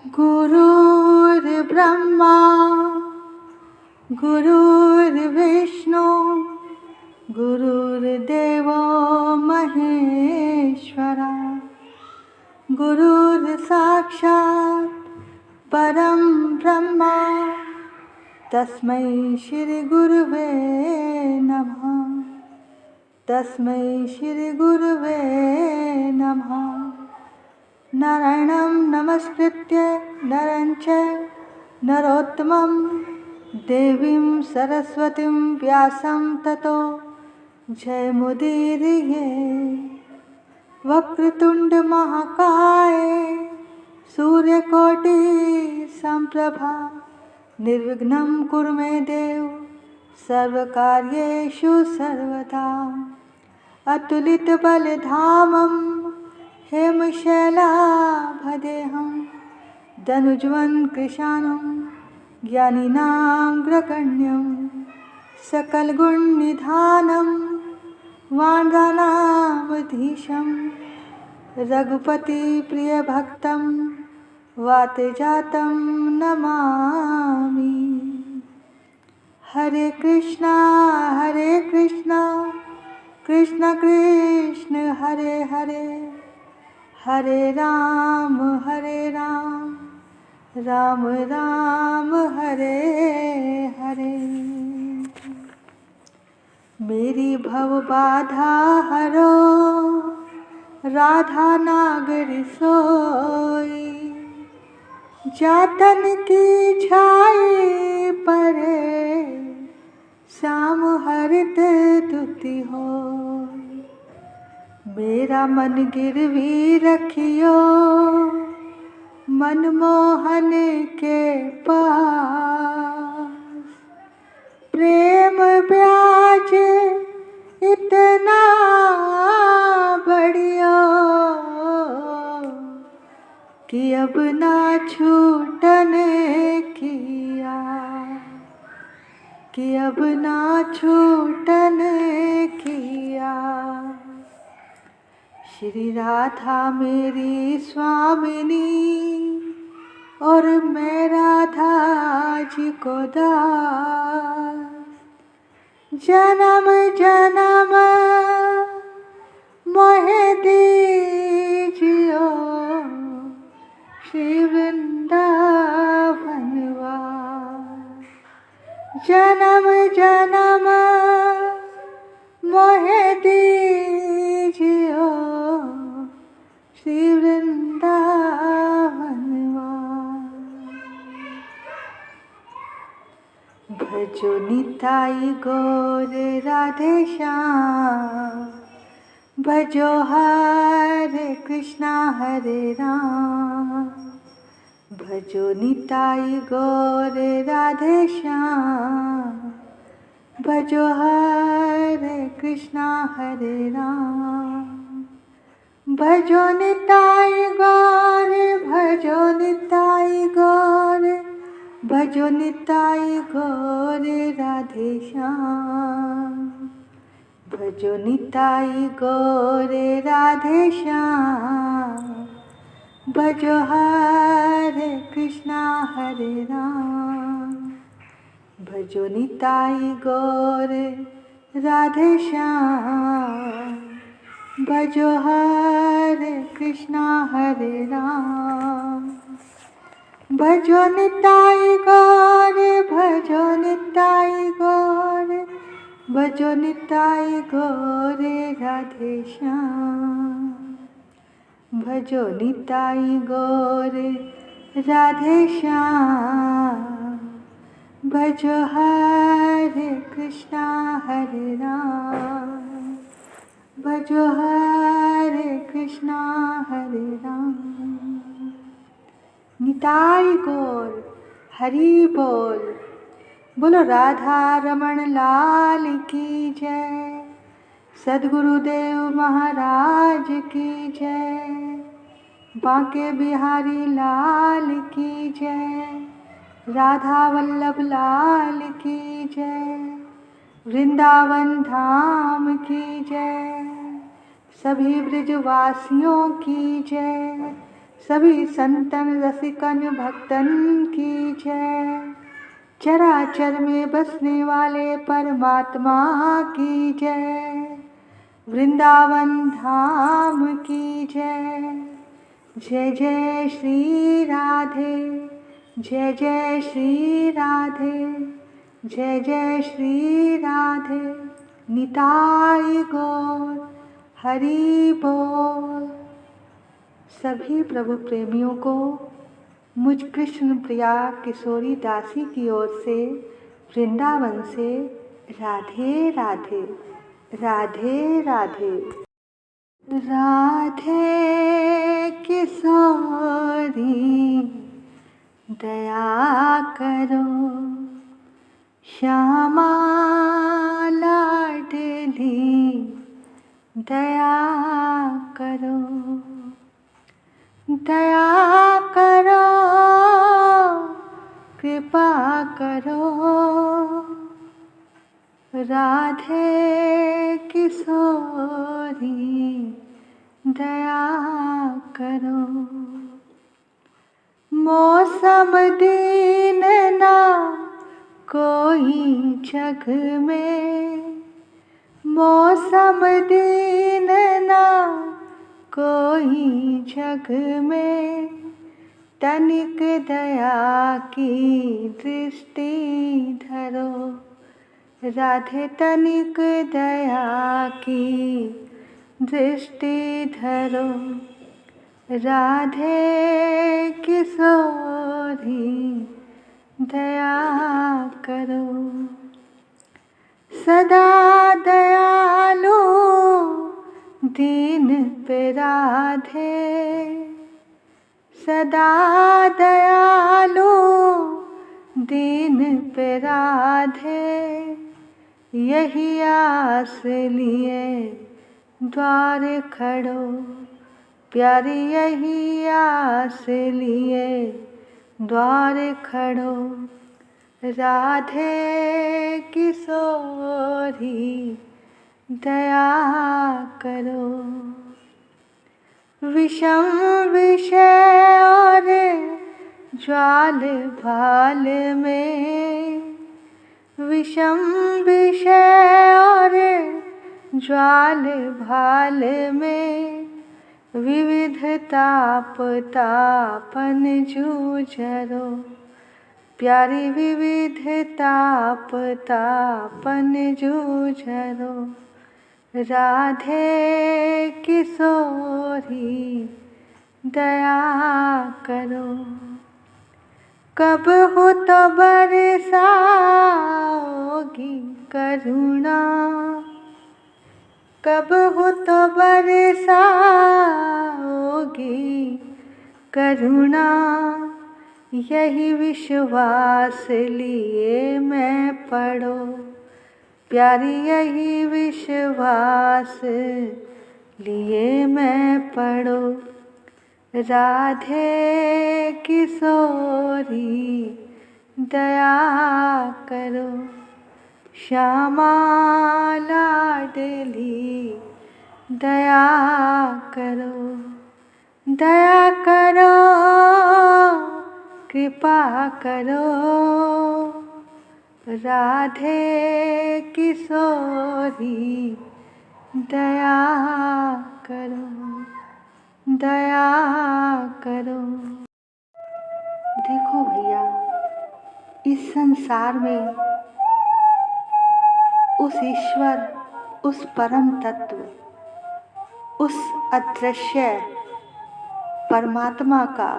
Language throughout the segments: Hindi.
गुरुर्ब्रह्मा गुरुर्विष्णु गुरुर्देवो महेश्वरा गुरुर्साक्षात् परं ब्रह्मा तस्मै श्री गुरुवे नमः। तस्मै श्री गुरुवे नमः। नारायणं नमस्कृत्य नरं चैव नरोत्तमं देवीं सरस्वतीं व्यासं ततो जयमुदीरये। वक्रतुंड महाकाय सूर्यकोटि संप्रभा निर्विघ्नं कुरु मे देव सर्वकार्येषु सर्वदा। अतुलितबलधामं हेमशैलाभदेहं धनुज्वं कृशानं ज्ञानिनाग्रगण्यं सकलगुणनिधानं वानराणामधीशं रघुपतिप्रियभक्तं वातजातं नमामि। हरे कृष्णा कृष्ण कृष्ण हरे हरे, हरे राम राम राम हरे हरे। मेरी भव बाधा हरो राधा नागरी सोई। जातन की छाई परे श्याम हरित दुति हो। मेरा मन गिरवी रखियो मनमोहन के पास। प्रेम ब्याज इतना बढ़िया कि अब ना छूटने किया, कि अब ना छूटने किया। श्री राधा मेरी स्वामिनी और मैं राधा जी को दास। जन्म जन्म मोहे दीजियो श्री वृंदावन वास। जन्म जन्म मोहे दीजियो श्री वृंदावन वास। भजो निताई गौर राधे श्याम। भजो हरे कृष्णा हरे राम। भजो निताई गौर राधे श्याम। भजो हरे कृष्णा हरे राम। भजो निताई गौर, भजो निताई गौर, भजो निताई गौर राधे श्याम। भजो निताई गौर राधे श्याम। भजो हरे कृष्णा हरे राम। भजो निताई गौर राधे श्याम। भजो हरे कृष्णा हरे राम। भजो निताई गौर, भजो निताई गौर, भजो निताई गौर राधे श्याम। भजो निताई गौर राधे श्याम। भजो हरे कृष्णा हरे राम। भजो हरे कृष्णा हरे राम। निताई गौर हरि बोल। बोलो राधा रमण लाल की जय। सद्गुरुदेव महाराज की जय। बांके बिहारी लाल की जय। राधा वल्लभ लाल की जय। वृंदावन धाम की जय। सभी ब्रजवासियों की जय। सभी संतन रसिकन भक्तन की जय। चराचर में बसने वाले परमात्मा की जय। वृंदावन धाम की जय। जय जय श्री राधे, जय जय श्री राधे, जय जय श्री राधे। निताई गौर हरि बोल। सभी प्रभु प्रेमियों को मुझ कृष्ण प्रिया किशोरी दासी की ओर से वृंदावन से राधे राधे, राधे राधे। राधे किशोरी दया करो, श्यामा लाडली दया करो, दया करो, कृपा करो। राधे किशोरी दया करो। मौसम दिन ना कोई जग में, मौसम दिन ना कोई जग में। तनिक दया की दृष्टि धरो, राधे तनिक दया की दृष्टि धरो। राधे किशोरी दया करो। सदा दयालु दीन पे राधे, सदा दयालु दीन पे राधे। यही आस लिए द्वार खड़ो, प्यारी यही आस लिए द्वार खड़ो। राधे किशोरी दया करो। विषम विषय और ज्वाल भाल में, विषम विषय और ज्वाल भाल में। विविध ताप तापन जूझरो, प्यारी विविध ताप तापन जूझरो। राधे किशोरी दया करो। कब हो तो बरसाओगी करुणा, कब हो तो बरसाओगी करुणा। यही विश्वास लिए मैं पढ़ो, प्यारी यही विश्वास लिए मैं पढ़ो। राधे किशोरी दया करो, श्यामा लाडली दया करो, दया करो, कृपा करो। राधे किशोरी दया करो, दया करो। देखो भैया, इस संसार में उस ईश्वर, उस परम तत्व, उस अदृश्य परमात्मा का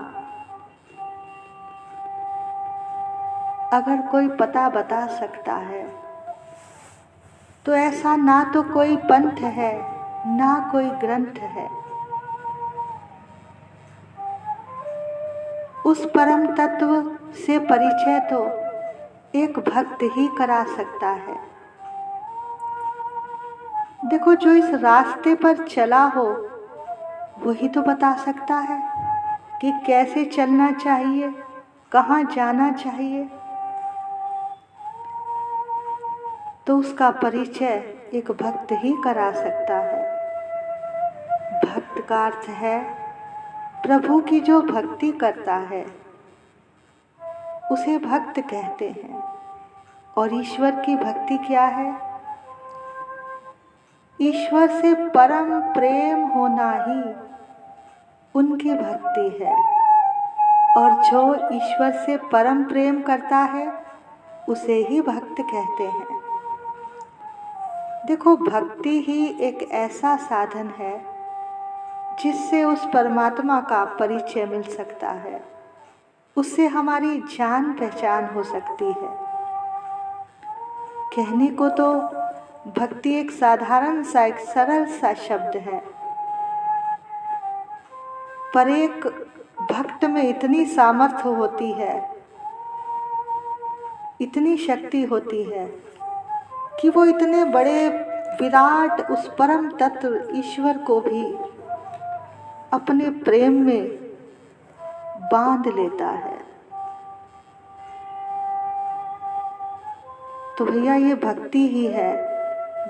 अगर कोई पता बता सकता है तो ऐसा ना तो कोई पंथ है, ना कोई ग्रंथ है। उस परम तत्व से परिचय तो एक भक्त ही करा सकता है। देखो, जो इस रास्ते पर चला हो वही तो बता सकता है कि कैसे चलना चाहिए, कहाँ जाना चाहिए। तो उसका परिचय एक भक्त ही करा सकता है। भक्त का अर्थ है प्रभु की जो भक्ति करता है उसे भक्त कहते हैं। और ईश्वर की भक्ति क्या है? ईश्वर से परम प्रेम होना ही उनकी भक्ति है। और जो ईश्वर से परम प्रेम करता है उसे ही भक्त कहते हैं। देखो, भक्ति ही एक ऐसा साधन है जिससे उस परमात्मा का परिचय मिल सकता है, उससे हमारी जान पहचान हो सकती है। कहने को तो भक्ति एक साधारण सा, एक सरल सा शब्द है, पर एक भक्त में इतनी सामर्थ्य होती है, इतनी शक्ति होती है कि वो इतने बड़े विराट उस परम तत्व ईश्वर को भी अपने प्रेम में बांध लेता है। तो भैया, ये भक्ति ही है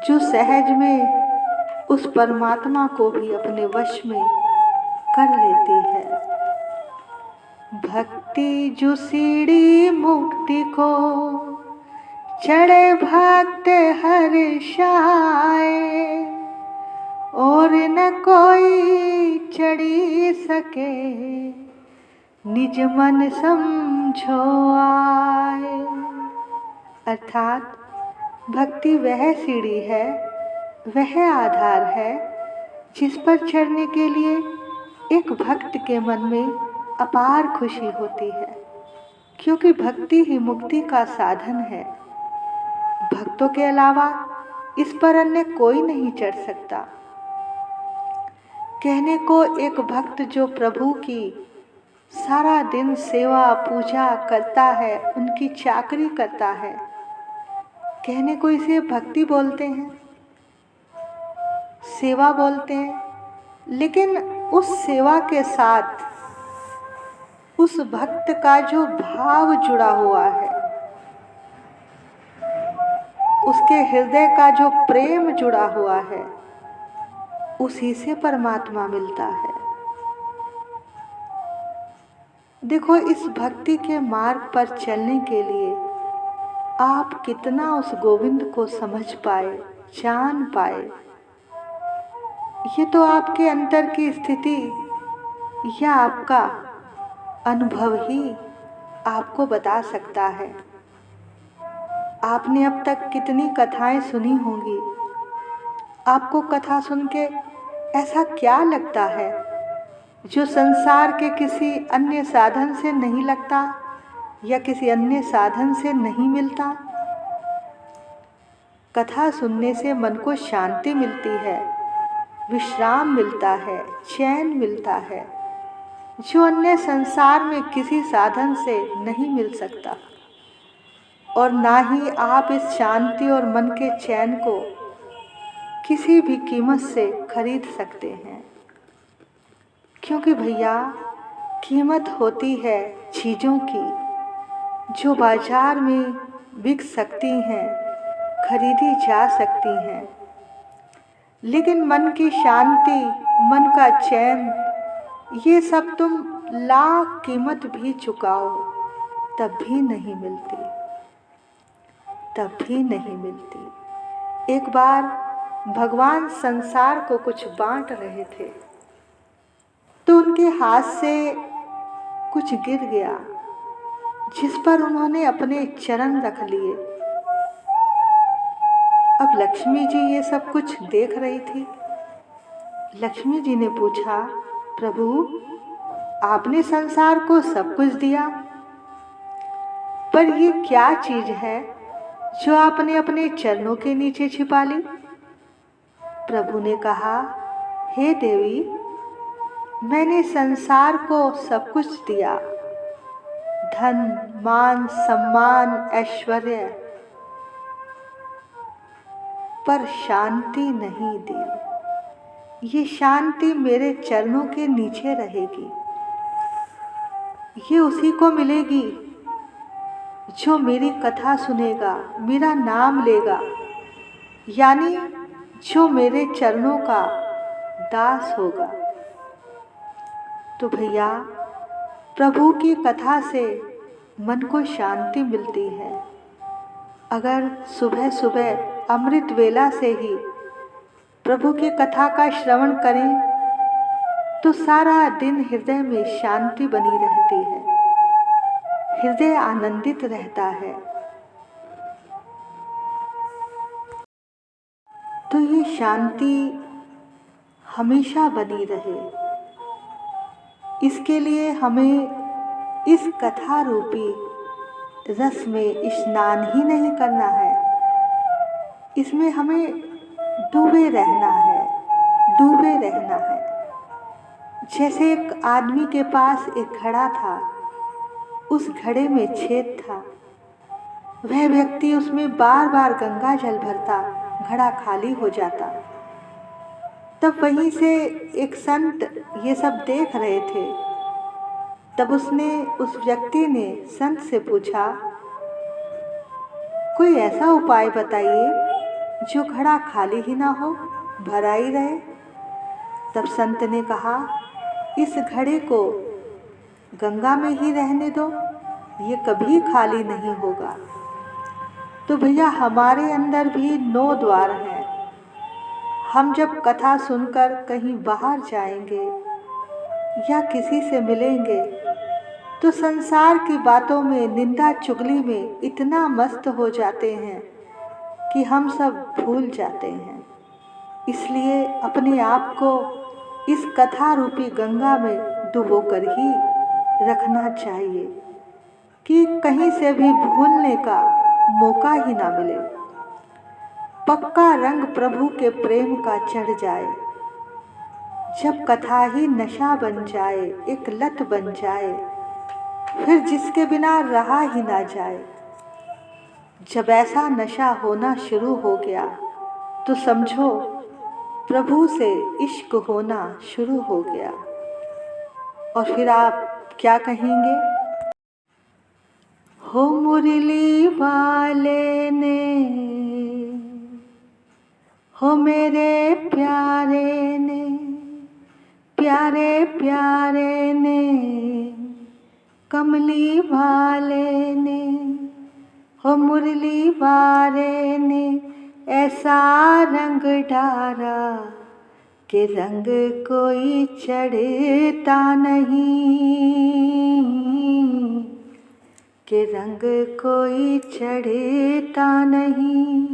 जो सहज में उस परमात्मा को भी अपने वश में कर लेती है। भक्ति जो सीढ़ी मुक्ति को चढ़े भक्त हर्षाए, और न कोई चढ़ी सके निज मन समझो आए। अर्थात भक्ति वह सीढ़ी है, वह आधार है जिस पर चढ़ने के लिए एक भक्त के मन में अपार खुशी होती है, क्योंकि भक्ति ही मुक्ति का साधन है। भक्तों के अलावा इस पर अन्य कोई नहीं चढ़ सकता। कहने को एक भक्त जो प्रभु की सारा दिन सेवा पूजा करता है, उनकी चाकरी करता है, कहने को इसे भक्ति बोलते हैं, सेवा बोलते हैं। लेकिन उस सेवा के साथ उस भक्त का जो भाव जुड़ा हुआ है, उसके हृदय का जो प्रेम जुड़ा हुआ है, उसी से परमात्मा मिलता है। देखो, इस भक्ति के मार्ग पर चलने के लिए आप कितना उस गोविंद को समझ पाए, जान पाए, ये तो आपके अंतर की स्थिति या आपका अनुभव ही आपको बता सकता है। आपने अब तक कितनी कथाएं सुनी होंगी। आपको कथा सुन के ऐसा क्या लगता है जो संसार के किसी अन्य साधन से नहीं लगता या किसी अन्य साधन से नहीं मिलता? कथा सुनने से मन को शांति मिलती है, विश्राम मिलता है, चैन मिलता है, जो अन्य संसार में किसी साधन से नहीं मिल सकता। और ना ही आप इस शांति और मन के चैन को किसी भी कीमत से खरीद सकते हैं, क्योंकि भैया, कीमत होती है चीज़ों की जो बाजार में बिक सकती हैं, खरीदी जा सकती हैं, लेकिन मन की शांति, मन का चैन, ये सब तुम लाख कीमत भी चुकाओ तब भी नहीं मिलती, तब भी नहीं मिलती। एक बार भगवान संसार को कुछ बांट रहे थे, तो उनके हाथ से कुछ गिर गया, जिस पर उन्होंने अपने चरण रख लिए। अब लक्ष्मी जी ये सब कुछ देख रही थी। लक्ष्मी जी ने पूछा, प्रभु, आपने संसार को सब कुछ दिया, पर ये क्या चीज है जो आपने अपने चरणों के नीचे छिपा ली? प्रभु ने कहा, हे देवी, मैंने संसार को सब कुछ दिया, धन, मान, सम्मान, ऐश्वर्य, पर शांति नहीं दी। ये शांति मेरे चरणों के नीचे रहेगी। ये उसी को मिलेगी जो मेरी कथा सुनेगा, मेरा नाम लेगा, यानी जो मेरे चरणों का दास होगा। तो भैया, प्रभु की कथा से मन को शांति मिलती है। अगर सुबह सुबह अमृत वेला से ही प्रभु की कथा का श्रवण करें तो सारा दिन हृदय में शांति बनी रहती है, हृदय आनंदित रहता है। तो ये शांति हमेशा बनी रहे, इसके लिए हमें इस कथा रूपी रस में स्नान ही नहीं करना है, इसमें हमें डूबे रहना है, डूबे रहना है। जैसे एक आदमी के पास एक घड़ा था, उस घड़े में छेद था, वह व्यक्ति उसमें बार बार गंगा जल भरता, घड़ा खाली हो जाता। तब वहीं से एक संत ये सब देख रहे थे। तब उस व्यक्ति ने संत से पूछा, कोई ऐसा उपाय बताइए जो घड़ा खाली ही ना हो, भरा ही रहे। तब संत ने कहा, इस घड़े को गंगा में ही रहने दो, ये कभी खाली नहीं होगा। तो भैया, हमारे अंदर भी 9 द्वार हैं। हम जब कथा सुनकर कहीं बाहर जाएंगे या किसी से मिलेंगे तो संसार की बातों में, निंदा चुगली में इतना मस्त हो जाते हैं कि हम सब भूल जाते हैं। इसलिए अपने आप को इस कथा रूपी गंगा में डुबोकर ही रखना चाहिए कि कहीं से भी भूलने का मौका ही ना मिले। पक्का रंग प्रभु के प्रेम का चढ़ जाए, जब कथा ही नशा बन जाए, एक लत बन जाए, फिर जिसके बिना रहा ही ना जाए। जब ऐसा नशा होना शुरू हो गया तो समझो प्रभु से इश्क होना शुरू हो गया। और फिर आप क्या कहेंगे? हो मुरली वाले ने, हो मेरे प्यारे ने, प्यारे प्यारे ने, कमली वाले ने, हो मुरली वाले ने ऐसा रंग डारा कि रंग कोई चढ़ता नहीं, कि रंग कोई चढ़ता नहीं,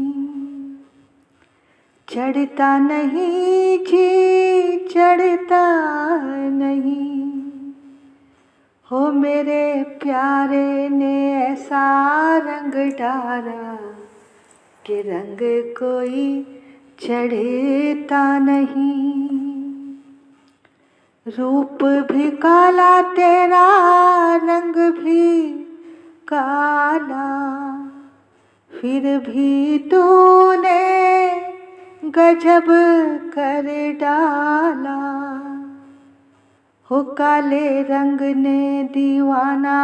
चढ़ता नहीं जी, चढ़ता नहीं। हो मेरे प्यारे ने ऐसा रंग डारा कि रंग कोई चढ़ता नहीं। रूप भी काला तेरा, रंग भी काला, फिर भी तूने गजब कर डाला। हो काले रंग ने दीवाना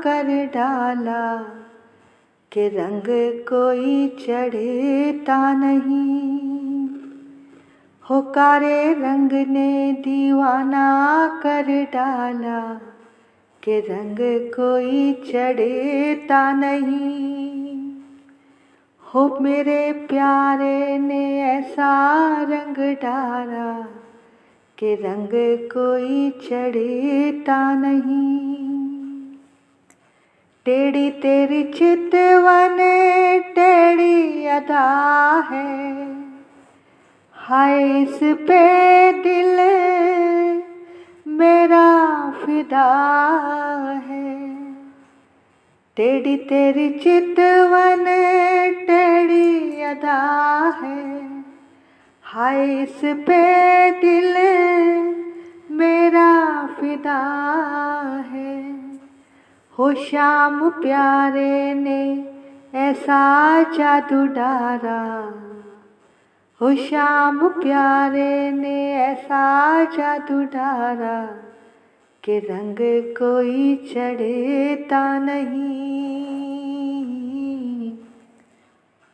कर डाला कि रंग कोई चढ़ता नहीं। हो काले रंग ने दीवाना कर डाला कि रंग कोई चढ़ता नहीं। हो मेरे प्यारे ने ऐसा रंग डाला कि रंग कोई चढ़ता नहीं। टेढ़ी तेरी चितवन, टेढ़ी अदा है, हाय इस पे दिल मेरा फिदा है। टेढ़ी तेरी चितवन, टेढ़ी अदा है, हाय इस पे दिल मेरा फिदा है। हो श्याम प्यारे ने ऐसा जादू डारा, हो श्याम प्यारे ने ऐसा जादू डारा कि रंग कोई चढ़ता नहीं,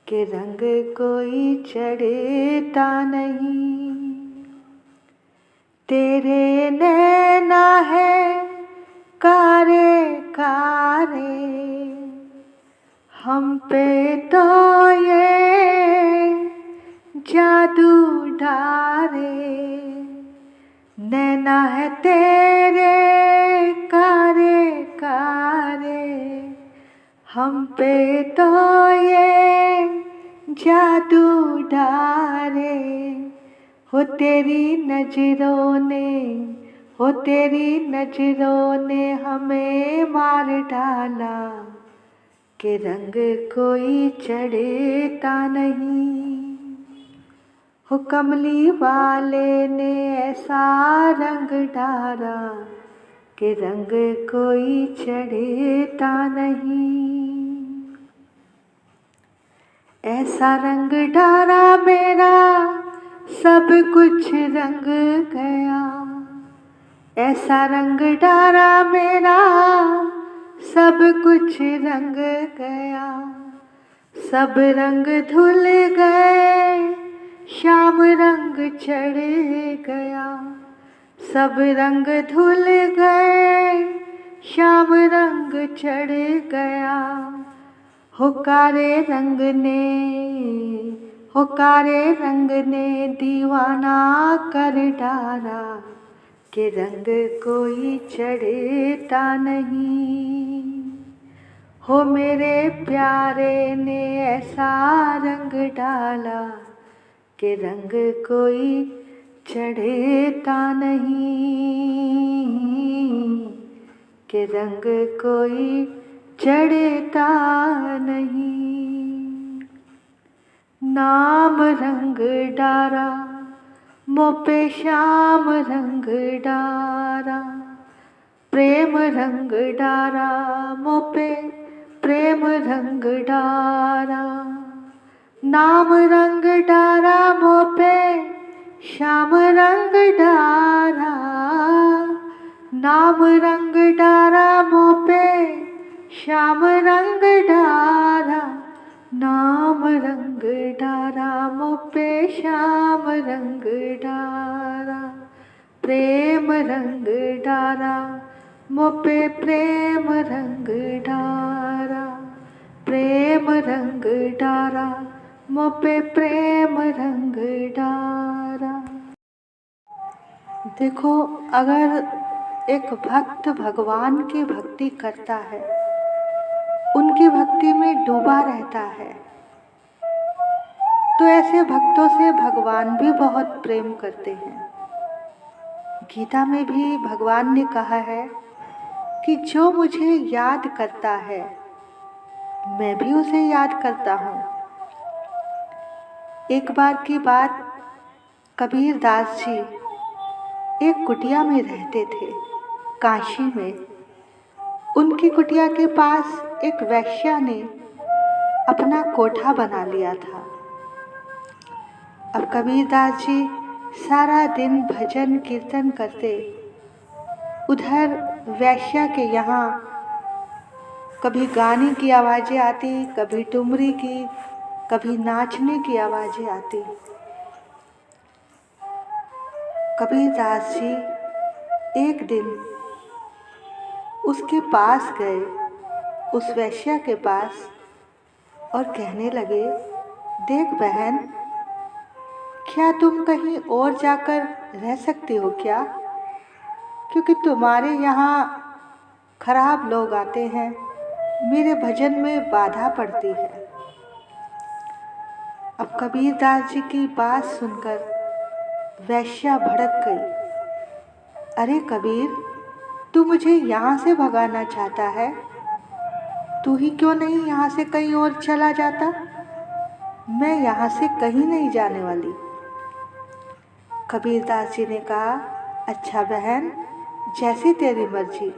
कि रंग कोई चढ़ता नहीं। तेरे नैना है कारे कारे, हम पे तो ये जादू डारे। नैना है तेरे कारे कारे, हम पे तो ये जादू डारे। हो तेरी नजरों ने, हो तेरी नजरों ने हमें मार डाला, कि रंग कोई चढ़ता नहीं। हो कमली वाले ने ऐसा रंग डाला, कि रंग कोई चढ़ता नहीं। ऐसा रंग डाला मेरा सब कुछ रंग गया। ऐसा रंग डाला मेरा सब कुछ रंग गया। सब रंग धुल गए, शाम रंग चढ़ गया। सब रंग धुल गए, शाम रंग चढ़ गया। हो कारे रंग ने, हो कारे रंग ने दीवाना कर डाला, कि रंग कोई चढ़ता नहीं। हो मेरे प्यारे ने ऐसा रंग डाला, कि रंग कोई चढ़ता नहीं, कि रंग कोई चढ़ता नहीं। नाम रंग डारा मोपे श्याम रंग डारा। प्रेम रंग डारा मोपे प्रेम रंग डारा। नाम रंग डारा मोपे श्याम रंग डारा। नाम रंग डारा मोपे श्याम रंग डारा। नाम रंग डारा मोपे श्याम रंग डारा। प्रेम रंग डारा मोपे प्रेम रंग डारा। प्रेम रंग डारा मोपे प्रेम रंग डारा। देखो, अगर एक भक्त भगवान की भक्ति करता है, उनकी भक्ति में डूबा रहता है, तो ऐसे भक्तों से भगवान भी बहुत प्रेम करते हैं। गीता में भी भगवान ने कहा है कि जो मुझे याद करता है, मैं भी उसे याद करता हूँ। एक बार की बात, कबीर दास जी एक कुटिया में रहते थे, काशी में। उनकी कुटिया के पास एक वैश्या ने अपना कोठा बना लिया था। अब कबीर दास जी सारा दिन भजन कीर्तन करते, उधर वैश्या के यहाँ कभी गाने की आवाज़ें आती, कभी ठुमरी की, कभी नाचने की आवाज़ें आती। कबीर दास जी एक दिन उसके पास गए, उस वैश्या के पास, और कहने लगे, देख बहन, क्या तुम कहीं और जाकर रह सकती हो क्या? क्योंकि तुम्हारे यहाँ खराब लोग आते हैं, मेरे भजन में बाधा पड़ती है। अब कबीर दास जी की बात सुनकर वैश्या भड़क गई। अरे कबीर, तू मुझे यहाँ से भगाना चाहता है, तू ही क्यों नहीं यहाँ से कहीं और चला जाता? मैं यहाँ से कहीं नहीं जाने वाली। कबीर दास जी ने कहा, अच्छा बहन, जैसी तेरी मर्जी।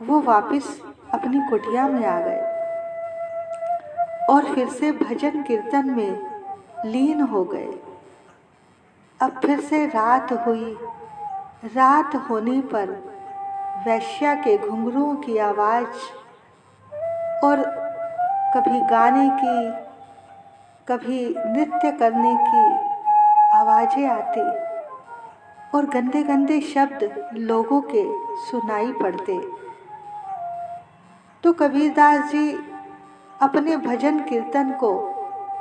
वो वापस अपनी कुटिया में आ गए और फिर से भजन कीर्तन में लीन हो गए। अब फिर से रात हुई। रात होने पर वैश्या के घुंघरूओं की आवाज़ और कभी गाने की, कभी नृत्य करने की आवाज़ें आती, और गंदे गंदे शब्द लोगों के सुनाई पड़ते, तो कबीरदास जी अपने भजन कीर्तन को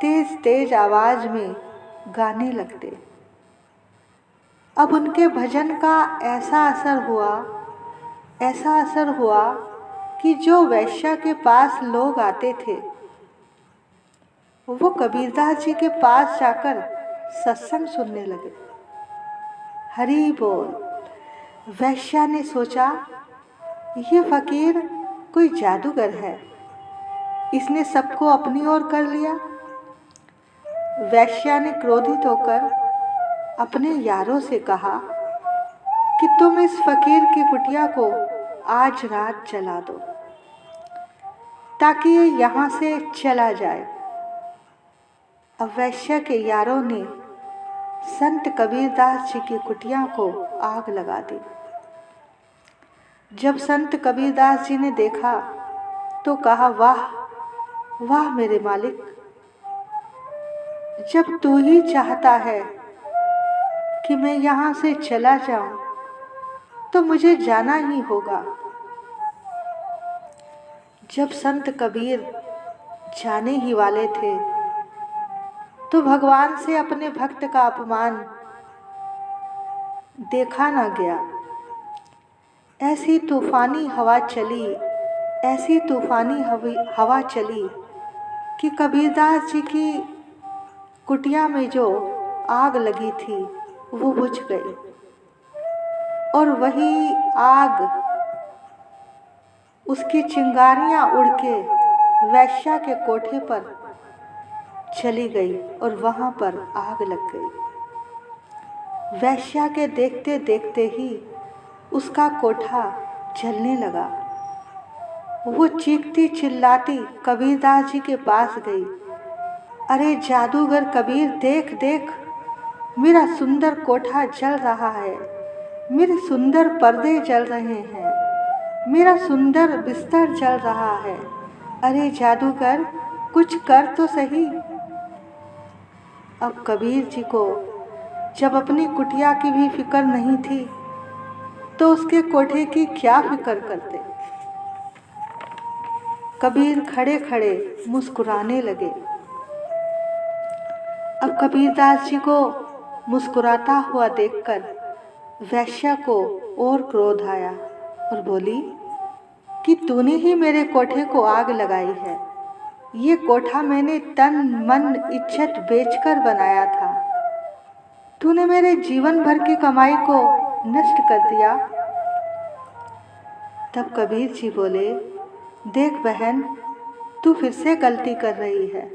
तेज तेज आवाज में गाने लगते। अब उनके भजन का ऐसा असर हुआ कि जो वैश्या के पास लोग आते थे वो कबीरदास जी के पास जाकर सत्संग सुनने लगे। हरि बोल। वैश्या ने सोचा ये फकीर कोई जादूगर है, इसने सबको अपनी ओर कर लिया। वैश्या ने क्रोधित होकर अपने यारों से कहा कि तुम इस फकीर की कुटिया को आज रात जला दो ताकि ये यहाँ से चला जाए। अब वैश्या के यारों ने संत कबीरदास जी की कुटिया को आग लगा दी। जब संत कबीरदास जी ने देखा तो कहा, वाह वाह मेरे मालिक, जब तू ही चाहता है कि मैं यहाँ से चला जाऊं तो मुझे जाना ही होगा। जब संत कबीर जाने ही वाले थे तो भगवान से अपने भक्त का अपमान देखा न गया। ऐसी तूफानी हवा चली कि कबीरदास जी की कुटिया में जो आग लगी थी वो बुझ गई, और वही आग, उसकी चिंगारियां उड़ के वैश्या के कोठे पर चली गई और वहां पर आग लग गई। वैश्या के देखते देखते ही उसका कोठा जलने लगा। वो चीखती चिल्लाती कबीरदास जी के पास गई। अरे जादूगर कबीर, देख देख, मेरा सुंदर कोठा जल रहा है, मेरे सुंदर पर्दे जल रहे हैं, मेरा सुंदर बिस्तर जल रहा है। अरे जादूगर, कुछ कर तो सही। अब कबीर जी को जब अपनी कुटिया की भी फिक्र नहीं थी तो उसके कोठे की क्या फिक्र करते। कबीर खड़े खड़े मुस्कुराने लगे। अब कबीरदास जी को मुस्कुराता हुआ देखकर वैश्या को और क्रोध आया और बोली कि तूने ही मेरे कोठे को आग लगाई है। ये कोठा मैंने तन मन इज्जत बेचकर बनाया था, तूने मेरे जीवन भर की कमाई को नष्ट कर दिया। तब कबीर जी बोले, देख बहन, तू फिर से गलती कर रही है।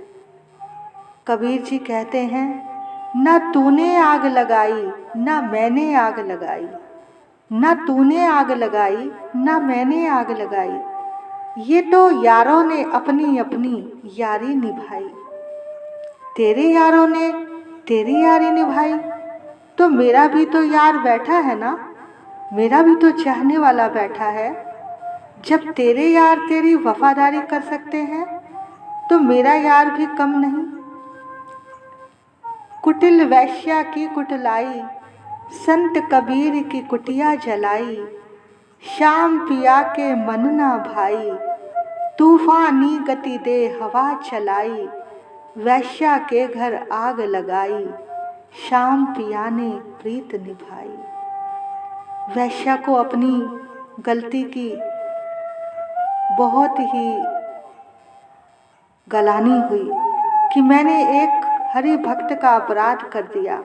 कबीर जी कहते हैं, ना तूने आग लगाई ना मैंने आग लगाई, ना तूने आग लगाई ना मैंने आग लगाई, ये तो यारों ने अपनी अपनी यारी निभाई। तेरे यारों ने तेरी यारी निभाई तो मेरा भी तो यार बैठा है ना, मेरा भी तो चाहने वाला बैठा है। जब तेरे यार तेरी वफादारी कर सकते हैं तो मेरा यार भी कम नहीं। कुटिल वैश्या की कुटलाई, संत कबीर की कुटिया जलाई, शाम पिया के मन ना भाई, तूफानी गति दे हवा चलाई, वैश्या के घर आग लगाई, शाम पिया ने प्रीत निभाई। वैश्या को अपनी गलती की बहुत ही गलानी हुई कि मैंने एक हरि भक्त का अपराध कर दिया।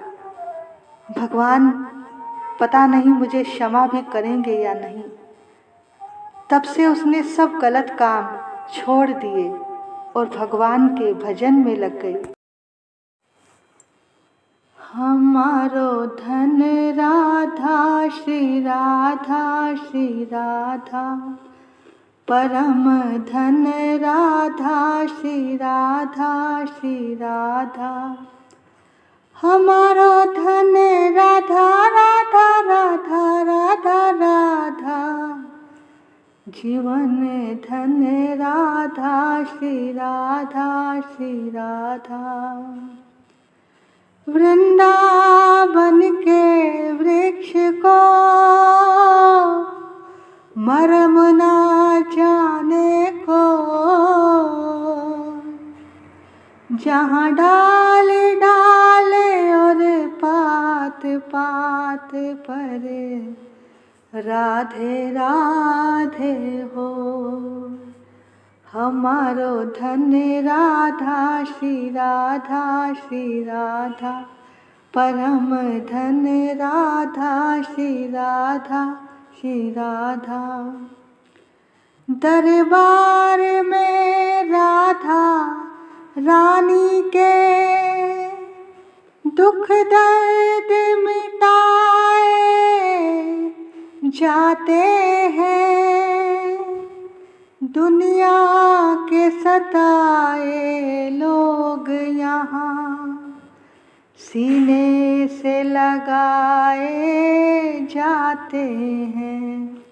भगवान पता नहीं मुझे क्षमा भी करेंगे या नहीं। तब से उसने सब गलत काम छोड़ दिए और भगवान के भजन में लग गई। हमारो धन राधा श्री राधा श्री राधा, परम धन राधा श्री राधा श्री राधा, हमारो धन राधा राधा राधा राधा राधा, जीवन धन राधा श्री राधा श्री राधा। वृंदावन के वृक्ष को मरम ना जाने को, जहाँ डाल डाल और पात पात पर राधे राधे हो। हमारो धन राधा श्री राधा श्री राधा, परम धन राधा श्री राधा श्री राधा। दरबार में राधा रानी के दुख दर्द मिटाए जाते हैं। दुनिया के सताए लोग यहाँ सीने से लगाए जाते हैं।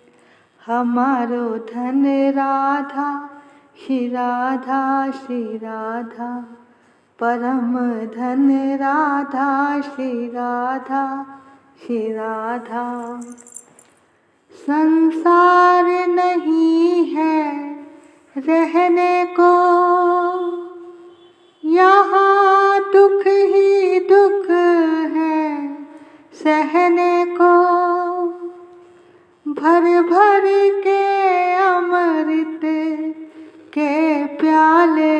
हमारो धन राधा श्री राधा श्री राधा, परम धन राधा श्री राधा श्री राधा। संसार नहीं है रहने को, यहाँ दुख ही दुख है सहने को। भर भर के अमृत के प्याले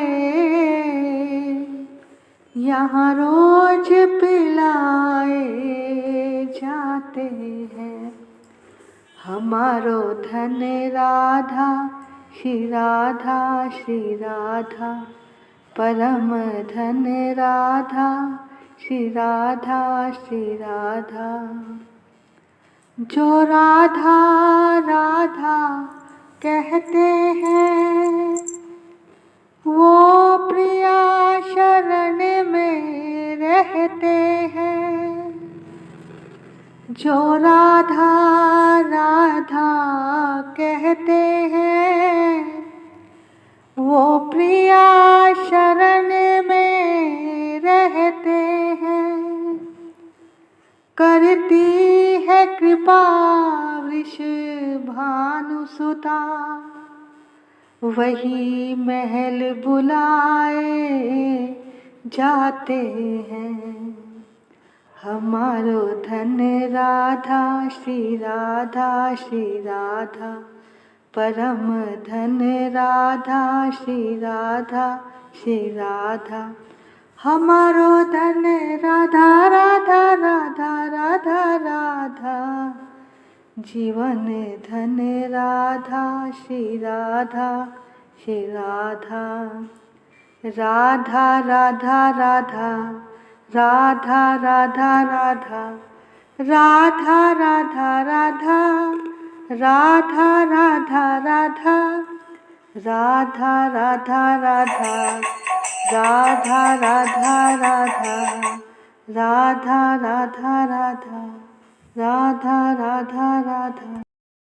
यहाँ रोज पिलाए जाते हैं। हमारो धन राधा श्री राधा श्री राधा, परम धन राधा श्री राधा श्री राधा। जो राधा राधा कहते हैं वो प्रिया शरण में रहते हैं। जो राधा राधा कहते हैं वो प्रिया शरण में रहते हैं। करती है कृपा वृषभानुसुता, वही महल बुलाए जाते हैं। हमारो धन राधा श्री राधा श्री राधा, परम धन राधा श्री राधा श्री राधा। हमारो धन राधा राधा राधा राधा राधा, जीवन धन राधा श्री राधा श्री राधा। राधा राधा राधा राधा राधा राधा, राधा राधा राधा राधा राधा राधा, राधा राधा राधा राधा राधा राधा, राधा राधा राधा राधा राधा राधा।